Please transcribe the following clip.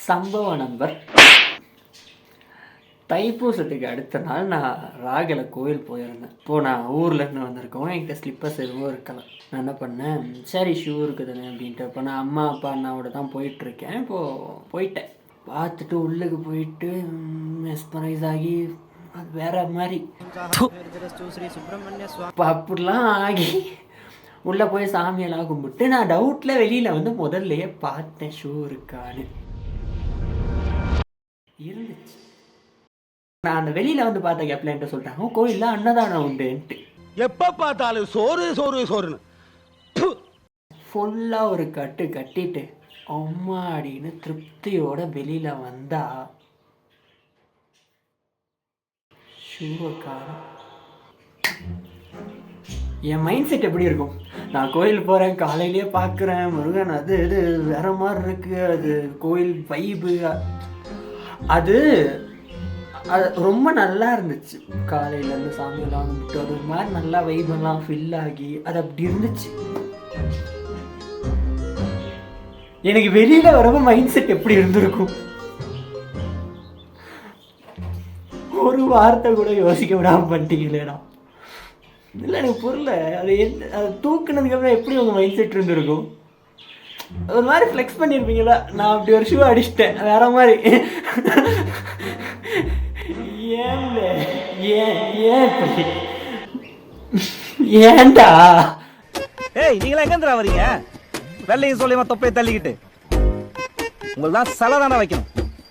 சம்பவம் நம்பர் தைப்பூசத்துக்கு அடுத்த நாள் நான் ராகலை கோயில் போயிருந்தேன். இப்போது நான் ஊர்லேருந்து வந்திருக்கோம், என்கிட்ட ஸ்லிப்பர்ஸ் எதுவும் இருக்கலாம். நான் என்ன பண்ணேன், சரி ஷூ இருக்குதுன்னு அப்படின்ட்டு இப்போ நான் அம்மா அப்பா அண்ணாவோட தான் போயிட்டுருக்கேன். இப்போது போயிட்டேன், பார்த்துட்டு உள்ளுக்கு போயிட்டு மெஸ்மரைஸ் ஆகி அது வேற மாதிரி இப்போ அப்படிலாம் ஆகி உள்ளே போய் சாமியெல்லாம் கும்பிட்டு நான் டவுட்டில் வெளியில் வந்து முதல்லையே பார்த்தேன் ஷூ இருக்கான்னு. இருந்துச்சு. நான் அந்த வெளியில் வந்து பார்த்த கேப்ல என்கிட்ட சொல்லிட்டாங்க கோயிலில் அன்னதானம் உண்டுன்ட்டு. எப்போ பார்த்தாலும் சோறு சோறு சோறுன்னு ஃபுல்லாக ஒரு கட்டு கட்டிட்டு அம்மாடின்னு திருப்தியோட வெளியில் வந்தா ஷூக்காரம். என் மைண்ட் செட் எப்படி இருக்கும், நான் கோயில் போகிறேன், காலையிலேயே பார்க்குறேன் முருகன், அது இது வேற மாதிரி இருக்குது, அது கோயில் வைபு, அது ரொம்ப நல்லா இருந்துச்சு. காலையிலேருந்து சாமியெல்லாம் கும்பிட்டு அது ஒரு மாதிரி நல்லா வைபெல்லாம் ஃபில் ஆகி அது அப்படி இருந்துச்சு. எனக்கு வெளியில் வரப்போ மைண்ட் செட் எப்படி இருந்திருக்கும், ஒரு வார்த்தை கூட யோசிக்க விடாமல் பண்ணிட்டீங்களேடா. இல்லை எனக்கு புரியல, அது அது தூக்குனதுக்கப்புறம் எப்படி உங்கள் மைண்ட் செட் இருந்திருக்கும். ஒரு மாதிரி ஃப்ளெக்ஸ் பண்ணியிருப்பீங்களா, நான் அப்படி ஒரு ஷூ அடிச்சிட்டேன் வேற மாதிரி. ஏன்டா ஏய் நீங்களா எங்கேந்திரா வரீங்க? வெள்ளையும் சொல்லியமா தொப்பையை தள்ளிக்கிட்டு உங்களெல்லாம் சலை தானே வைக்கணும்.